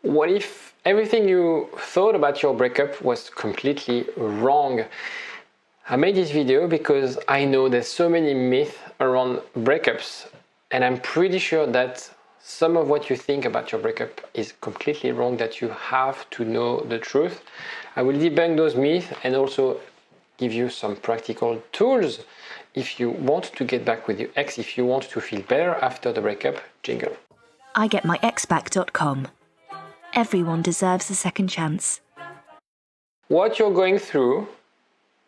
What if everything you thought about your breakup was completely wrong? I made this video because I know there's so many myths around breakups, and I'm pretty sure that some of what you think about your breakup is completely wrong, that you have to know the truth. I will debunk those myths and also give you some practical tools if you want to get back with your ex, if you want to feel better after the breakup. Jingle. IGetMyExBack.com. Everyone deserves a second chance. What you're going through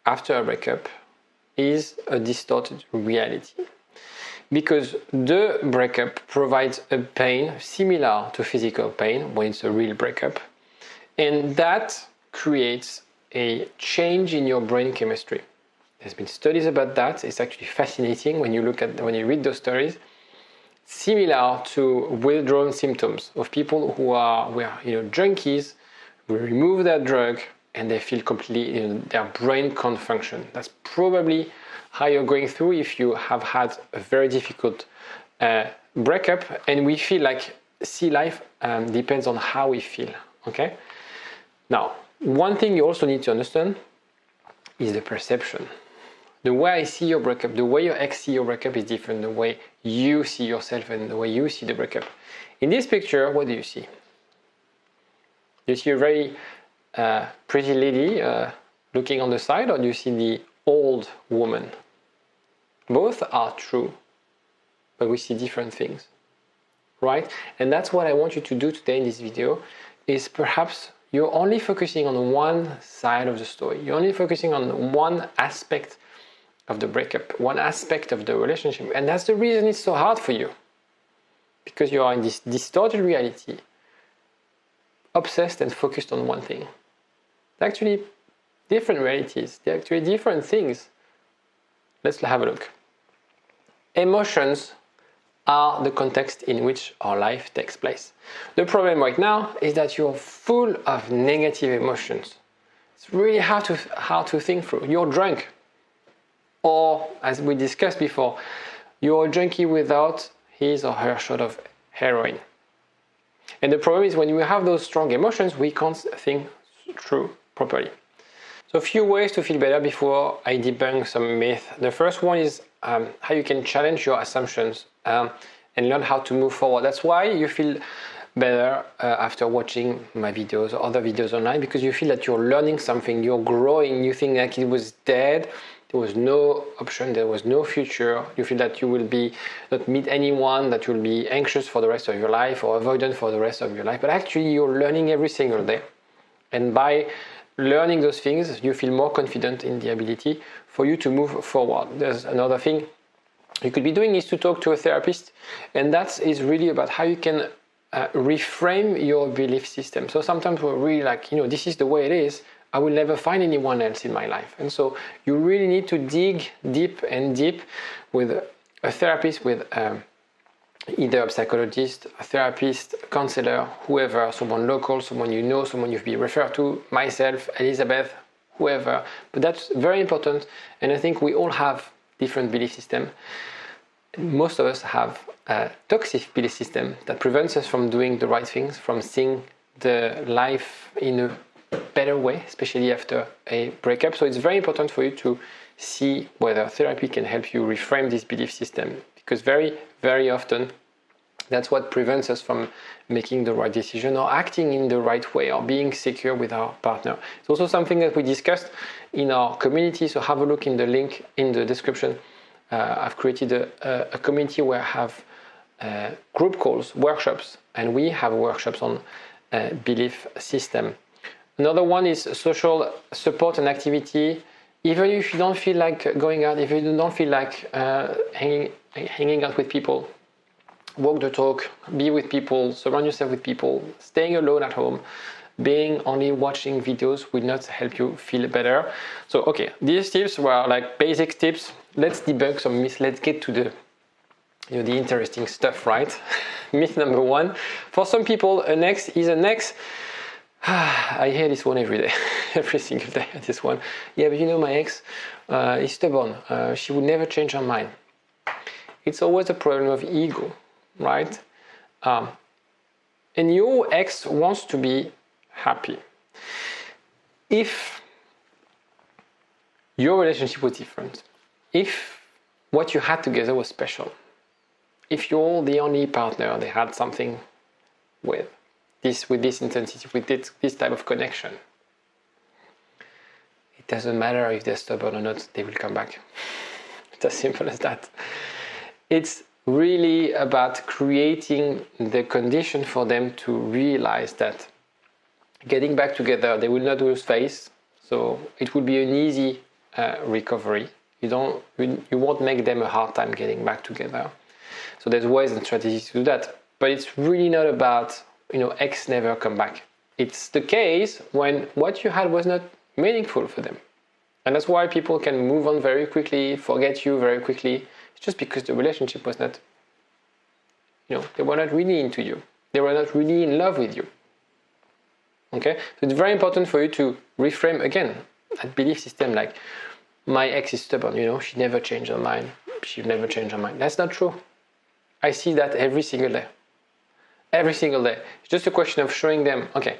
after a breakup is a distorted reality, because the breakup provides a pain similar to physical pain when it's a real breakup, and that creates a change in your brain chemistry. There's been studies about that. It's actually fascinating when you read those stories. Similar to withdrawal symptoms of people who are junkies, who remove that drug and they feel completely, their brain can't function. That's probably how you're going through if you have had a very difficult breakup, and we feel like see life depends on how we feel. Okay. Now, one thing you also need to understand is the perception. The way I see your breakup, the way your ex see your breakup is different. The way you see yourself and the way you see the breakup. In this picture, what do you see? Do you see a very pretty lady looking on the side, or do you see the old woman? Both are true, but we see different things, right? And that's what I want you to do today in this video, is perhaps you're only focusing on one side of the story. You're only focusing on one aspect of the breakup, one aspect of the relationship. And that's the reason it's so hard for you, because you are in this distorted reality, obsessed and focused on one thing. They're actually different realities. They're actually different things. Let's have a look. Emotions are the context in which our life takes place. The problem right now is that you're full of negative emotions. It's really hard to think through. You're drunk. Or, as we discussed before, you're a junkie without his or her shot of heroin. And the problem is when we have those strong emotions, we can't think through properly. So a few ways to feel better before I debunk some myths. The first one is how you can challenge your assumptions and learn how to move forward. That's why you feel better after watching my videos or other videos online, because you feel that you're learning something, you're growing, you think like it was dead, there was no option, there was no future. You feel that you will not meet anyone, that you'll be anxious for the rest of your life or avoidant for the rest of your life. But actually you're learning every single day. And by learning those things, you feel more confident in the ability for you to move forward. There's another thing you could be doing is to talk to a therapist. And that is really about how you can reframe your belief system. So sometimes we're really like, this is the way it is. I will never find anyone else in my life. And so you really need to dig deep and deep with a therapist, with either a psychologist, a therapist, a counselor, whoever, someone local, someone you know, someone you've been referred to, myself, Elizabeth, whoever. But that's very important. And I think we all have different belief systems. Most of us have a toxic belief system that prevents us from doing the right things, from seeing the life in a better way, especially after a breakup. So it's very important for you to see whether therapy can help you reframe this belief system, because very, very often that's what prevents us from making the right decision or acting in the right way or being secure with our partner. It's also something that we discussed in our community, so have a look in the link in the description. I've created a community where I have group calls, workshops, and we have workshops on belief system. Another one is social support and activity. Even if you don't feel like going out, if you don't feel like hanging out with people, walk the talk, be with people, surround yourself with people. Staying alone at home, being only watching videos will not help you feel better. So, okay, these tips were like basic tips. Let's debunk some myths. Let's get to the interesting stuff, right? Myth number one. For some people, an ex is an ex. I hear this one every day, every single day. This one. Yeah, but my ex is stubborn. She would never change her mind. It's always a problem of ego, right? and your ex wants to be happy. If your relationship was different, if what you had together was special, if you're the only partner they had something with this intensity, with this type of connection, it doesn't matter if they're stubborn or not, they will come back. It's as simple as that. It's really about creating the condition for them to realize that getting back together, they will not lose face, so it will be an easy recovery. You won't make them a hard time getting back together. So there's ways and strategies to do that, but it's really not about ex never come back. It's the case when what you had was not meaningful for them, and that's why people can move on very quickly, forget you very quickly. It's just because the relationship was not, they were not really into you. They were not really in love with you. Okay, so it's very important for you to reframe again that belief system, like my ex is stubborn, she never changed her mind. She'll never change her mind. That's not true. I see that every single day. Every single day. It's just a question of showing them, okay,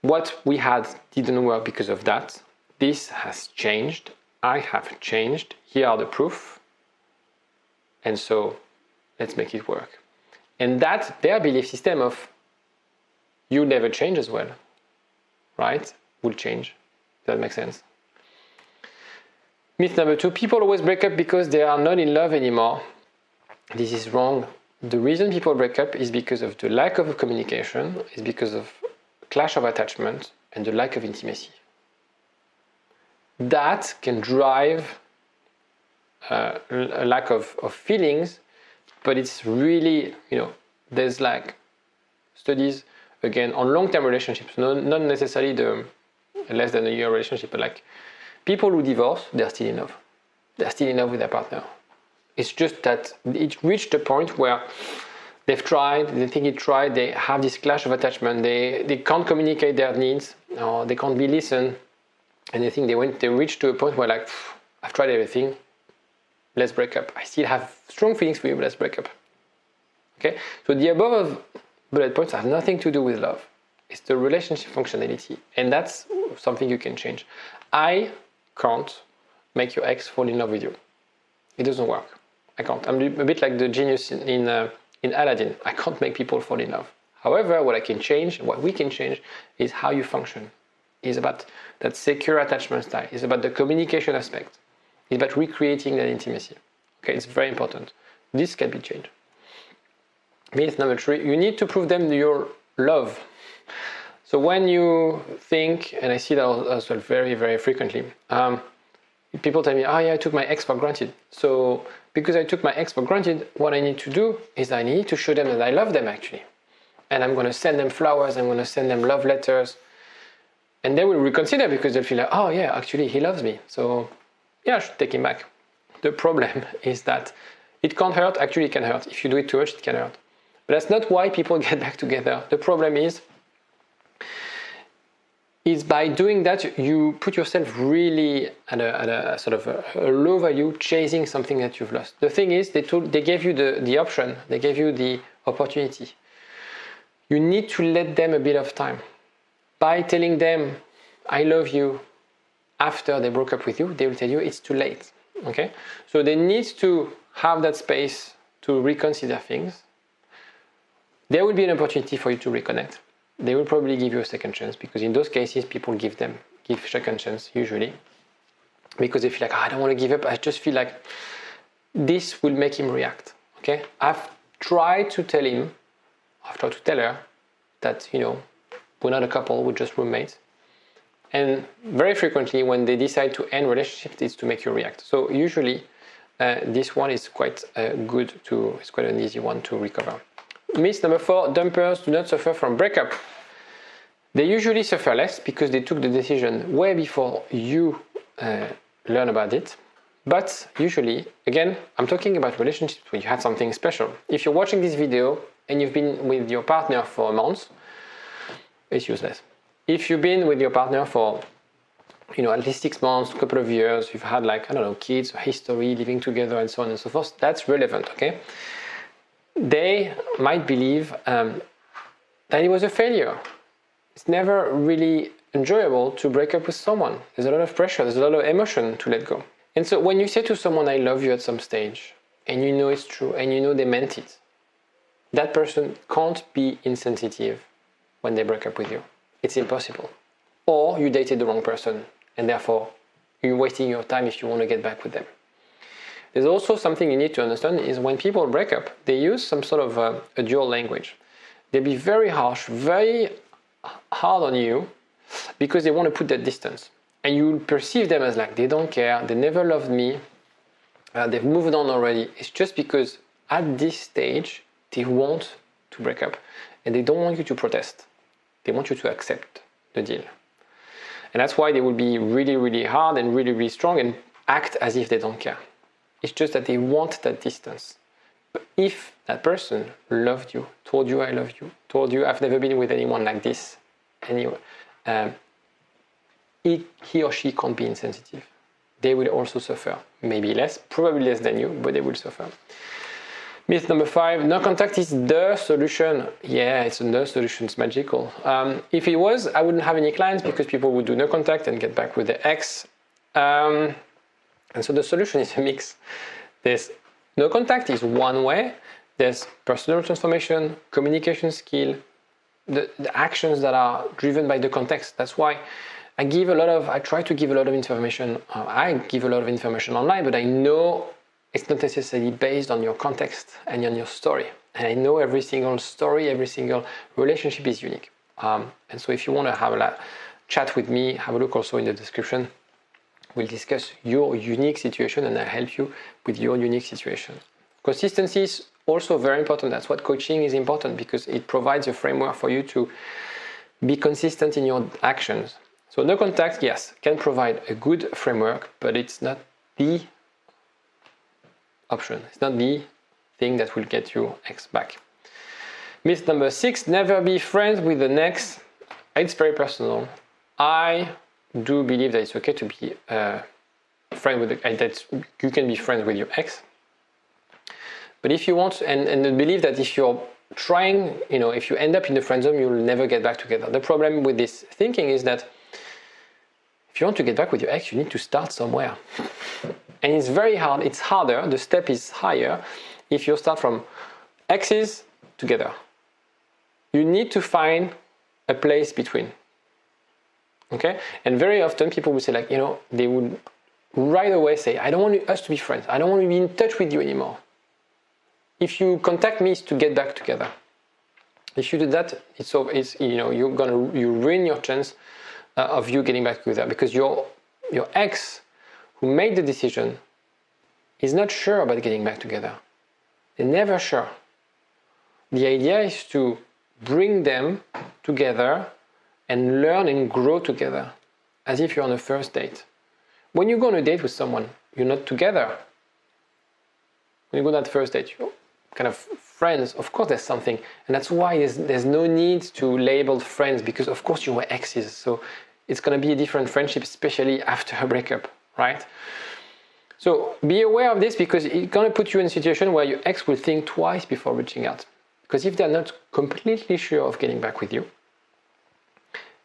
what we had didn't work because of that. This has changed. I have changed. Here are the proof. And so let's make it work. And that's their belief system of you never change as well, right? Will change. Does that make sense? Myth number 2, people always break up because they are not in love anymore. This is wrong. The reason people break up is because of the lack of communication, is because of clash of attachment and the lack of intimacy. That can drive a lack of feelings, but it's really, there's like studies, again, on long-term relationships, not necessarily the less than a year relationship, but like people who divorce, they're still in love. They're still in love with their partner. It's just that it reached a point where they've tried, they think it tried, they have this clash of attachment, they can't communicate their needs, or they can't be listened, and they think they reached to a point where like, I've tried everything, let's break up. I still have strong feelings for you, but let's break up. Okay? So the above bullet points have nothing to do with love. It's the relationship functionality, and that's something you can change. I can't make your ex fall in love with you. It doesn't work. I can't. I'm a bit like the genius in Aladdin. I can't make people fall in love. However, what I can change, what we can change, is how you function. It's about that secure attachment style. It's about the communication aspect. It's about recreating that intimacy. Okay, it's very important. This can be changed. Myth number 3, you need to prove them your love. So when you think, and I see that as well very, very frequently, people tell me, oh yeah, I took my ex for granted. So because I took my ex for granted, what I need to do is I need to show them that I love them actually. And I'm going to send them flowers, I'm going to send them love letters. And they will reconsider because they'll feel like, oh yeah, actually he loves me. So yeah, I should take him back. The problem is that it can't hurt, actually it can hurt. If you do it too much, it can hurt. But that's not why people get back together. The problem is by doing that, you put yourself really at a sort of a low value, chasing something that you've lost. The thing is, they gave you the option, they gave you the opportunity. You need to let them a bit of time. By telling them, I love you, after they broke up with you, they will tell you it's too late. Okay? So they need to have that space to reconsider things. There will be an opportunity for you to reconnect. They will probably give you a second chance, because in those cases, people give second chance usually, because they feel like, I don't want to give up. I just feel like this will make him react. Okay, I've tried to tell her that we're not a couple, we're just roommates. And very frequently, when they decide to end relationships, it's to make you react. So usually, this one is quite it's quite an easy one to recover. Myth number 4, dumpers do not suffer from breakup. They usually suffer less because they took the decision way before you learn about it. But usually, again, I'm talking about relationships where you had something special. If you're watching this video and you've been with your partner for a month, it's useless. If you've been with your partner for at least 6 months, a couple of years, you've had kids, history, living together and so on and so forth, that's relevant, okay? They might believe that it was a failure. It's never really enjoyable to break up with someone. There's a lot of pressure, there's a lot of emotion to let go. And so when you say to someone, I love you at some stage, and you know it's true, and you know they meant it, that person can't be insensitive when they break up with you. It's impossible. Or you dated the wrong person, and therefore you're wasting your time if you want to get back with them. There's also something you need to understand is when people break up, they use some sort of a dual language. They'll be very harsh, very hard on you because they want to put that distance. And you perceive them as like, they don't care, they never loved me, they've moved on already. It's just because at this stage, they want to break up and they don't want you to protest. They want you to accept the deal. And that's why they will be really, really hard and really, really strong and act as if they don't care. It's just that they want that distance. But if that person loved you, told you I love you, told you I've never been with anyone like this, anyway, he or she can't be insensitive. They will also suffer. Maybe less, probably less than you, but they will suffer. Myth number 5, no contact is the solution. Yeah, it's the solution, it's magical. If it was, I wouldn't have any clients because people would do no contact and get back with their ex. And so the solution is a mix. There's no contact is one way. There's personal transformation, communication skill, the actions that are driven by the context. That's why I try to give a lot of information. I give a lot of information online, but I know it's not necessarily based on your context and on your story. And I know every single story, every single relationship is unique. And so if you want to have a chat with me, have a look also in the description. We'll discuss your unique situation and I'll help you with your unique situation. Consistency is also very important. That's what coaching is important because it provides a framework for you to be consistent in your actions. So no contact, yes, can provide a good framework, but it's not the option. It's not the thing that will get you X back. Myth number 6, never be friends with the next. It's very personal. I do believe that it's okay to be friend with that you can be friends with your ex. But if you want, and believe that if you're trying, if you end up in the friend zone, you'll never get back together. The problem with this thinking is that if you want to get back with your ex, you need to start somewhere. And it's very hard, it's harder, the step is higher if you start from exes together. You need to find a place between. Okay? And very often people will say they would right away say, I don't want us to be friends. I don't want to be in touch with you anymore. If you contact me, it's to get back together. If you do that, you ruin your chance of you getting back together because your ex who made the decision is not sure about getting back together. They're never sure. The idea is to bring them together and learn and grow together as if you're on a first date. When you go on a date with someone, you're not together. When you go on that first date, you're kind of friends. Of course there's something, and that's why there's no need to label friends because of course you were exes, so it's going to be a different friendship, especially after a breakup, right? So be aware of this because it's going to put you in a situation where your ex will think twice before reaching out. Because if they're not completely sure of getting back with you,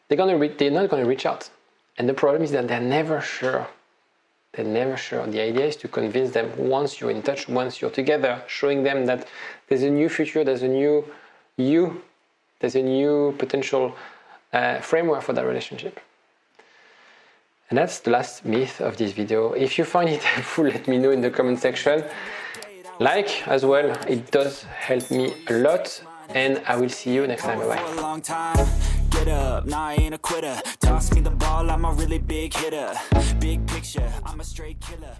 they're not going to reach out. And the problem is that they're never sure. They're never sure. The idea is to convince them once you're in touch, once you're together, showing them that there's a new future, there's a new you, there's a new potential framework for that relationship. And that's the last myth of this video. If you find it helpful, let me know in the comment section. Like as well, it does help me a lot. And I will see you next time. Bye-bye. Get up, nah, I ain't a quitter. Toss me the ball, I'm a really big hitter. Big picture, I'm a straight killer.